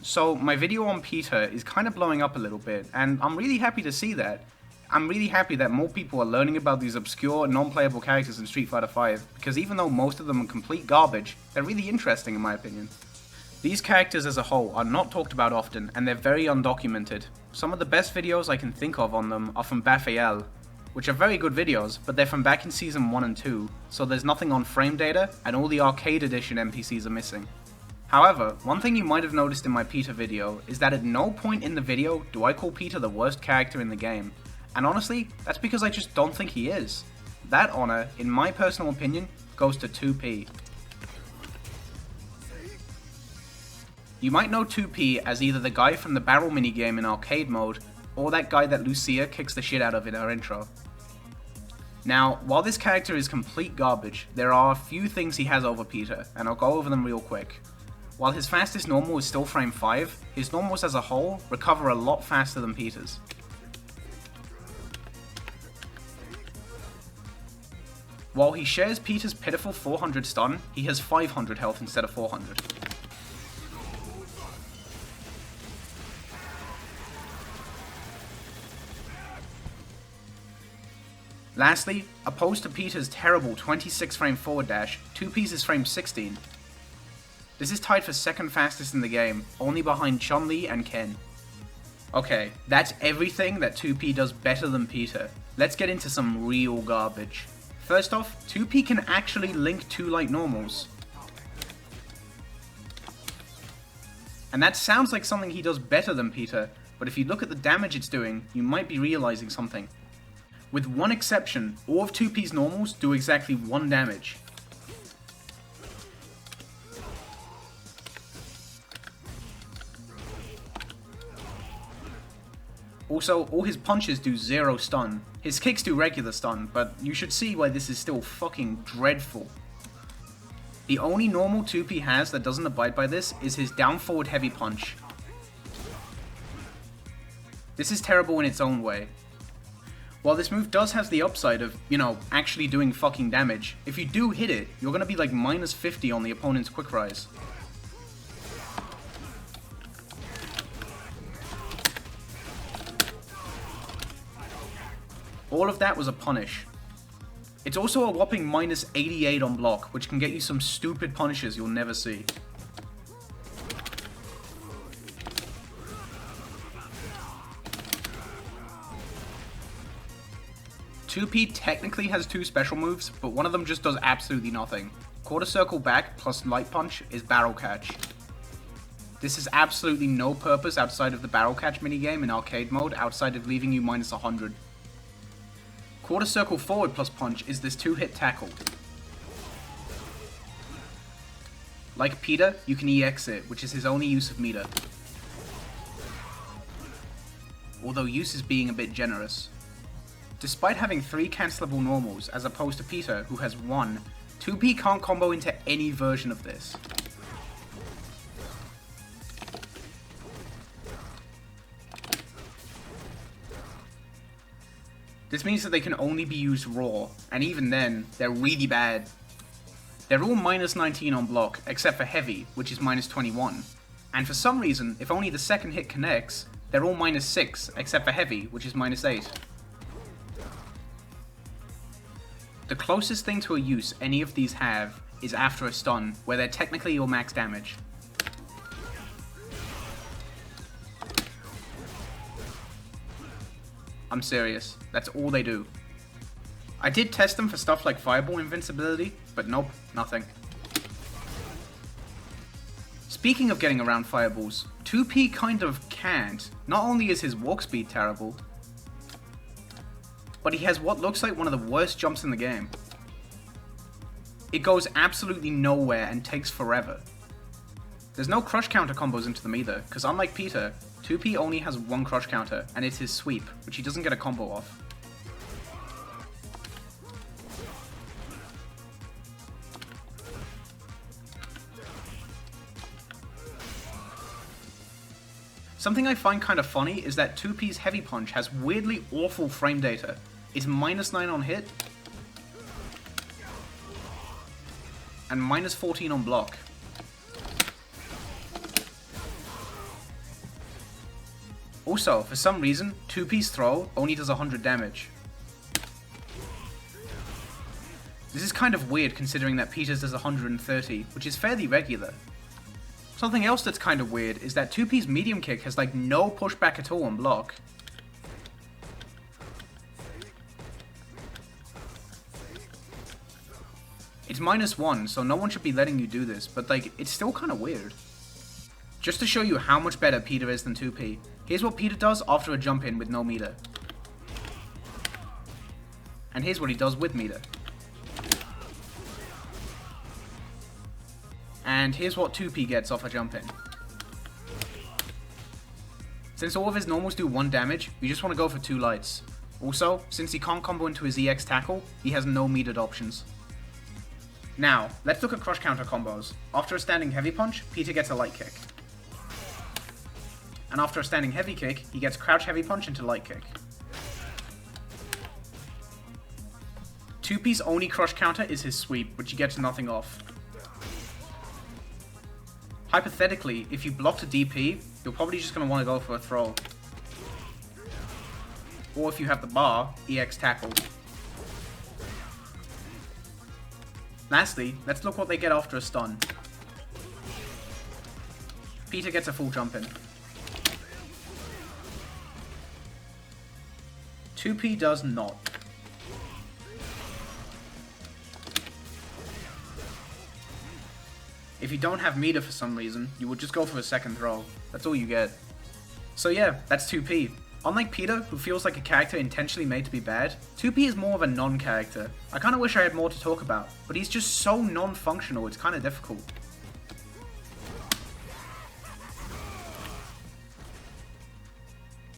So my video on Peter is kind of blowing up a little bit, and I'm really happy to see that. I'm really happy that more people are learning about these obscure, non-playable characters in Street Fighter V, because even though most of them are complete garbage, they're really interesting in my opinion. These characters as a whole are not talked about often, and they're very undocumented. Some of the best videos I can think of on them are from Bafayel, which are very good videos, but they're from back in Season 1 and 2, so there's nothing on frame data, and all the Arcade Edition NPCs are missing. However, one thing you might have noticed in my Peter video is that at no point in the video do I call Peter the worst character in the game, and honestly, that's because I just don't think he is. That honor, in my personal opinion, goes to 2P. You might know 2P as either the guy from the barrel minigame in arcade mode, or that guy that Lucia kicks the shit out of in her intro. Now, while this character is complete garbage, there are a few things he has over Peter, and I'll go over them real quick. While his fastest normal is still frame 5, his normals as a whole recover a lot faster than Peter's. While he shares Peter's pitiful 400 stun, he has 500 health instead of 400. Lastly, opposed to Peter's terrible 26 frame forward dash, 2P's is frame 16. This is tied for second fastest in the game, only behind Chun-Li and Ken. Okay, that's everything that 2P does better than Peter. Let's get into some real garbage. First off, 2P can actually link two light normals. And that sounds like something he does better than Peter, but if you look at the damage it's doing, you might be realizing something. With one exception, all of 2P's normals do exactly 1 damage. Also, all his punches do 0 stun. His kicks do regular stun, but you should see why this is still fucking dreadful. The only normal 2P has that doesn't abide by this is his down forward heavy punch. This is terrible in its own way. While this move does have the upside of, actually doing fucking damage, if you do hit it, you're gonna be like minus 50 on the opponent's quick rise. All of that was a punish. It's also a whopping minus 88 on block, which can get you some stupid punishes you'll never see. "2P technically has 2 special moves, but one of them just does absolutely nothing. Quarter circle back plus light punch is barrel catch. This has absolutely no purpose outside of the barrel catch minigame in arcade mode, outside of leaving you minus 100. Quarter circle forward plus punch is this 2-hit tackle. Like Peter, you can EX it, which is his only use of meter. Although use is being a bit generous. Despite having 3 cancelable normals as opposed to Peter, who has 1, 2P can't combo into any version of this. This means that they can only be used raw, and even then, they're really bad. They're all minus 19 on block, except for heavy, which is minus 21. And for some reason, if only the second hit connects, they're all minus 6, except for heavy, which is minus 8. The closest thing to a use any of these have is after a stun, where they're technically your max damage. I'm serious, that's all they do. I did test them for stuff like fireball invincibility, but nope, nothing. Speaking of getting around fireballs, 2P kind of can't. Not only is his walk speed terrible, but he has what looks like one of the worst jumps in the game. It goes absolutely nowhere and takes forever. There's no crush counter combos into them either, because unlike Peter, 2P only has 1 crush counter, and it's his sweep, which he doesn't get a combo off. Something I find kind of funny is that 2P's heavy punch has weirdly awful frame data. It's minus 9 on hit, and minus 14 on block. Also, for some reason, 2P's throw only does 100 damage. This is kind of weird considering that Peter's does 130, which is fairly regular. Something else that's kind of weird is that 2P's medium kick has like no pushback at all on block. It's -1, so no one should be letting you do this, but like, it's still kind of weird. Just to show you how much better Peter is than 2P, here's what Peter does after a jump in with no meter. And here's what he does with meter. And here's what 2P gets off a jump in. Since all of his normals do 1 damage, you just want to go for 2 lights. Also, since he can't combo into his EX tackle, he has no metered options. Now, let's look at crush counter combos. After a standing heavy punch, Peter gets a light kick. And after a standing heavy kick, he gets crouch heavy punch into light kick. 2P's only crush counter is his sweep, which he gets nothing off. Hypothetically, if you blocked a DP, you're probably just going to want to go for a throw. Or if you have the bar, EX tackle. Lastly, let's look what they get after a stun. Peter gets a full jump in. 2P does not. If you don't have meter for some reason, you would just go for a second throw. That's all you get. So yeah, that's 2P. Unlike Peter, who feels like a character intentionally made to be bad, 2P is more of a non-character. I kinda wish I had more to talk about, but he's just so non-functional, it's kinda difficult.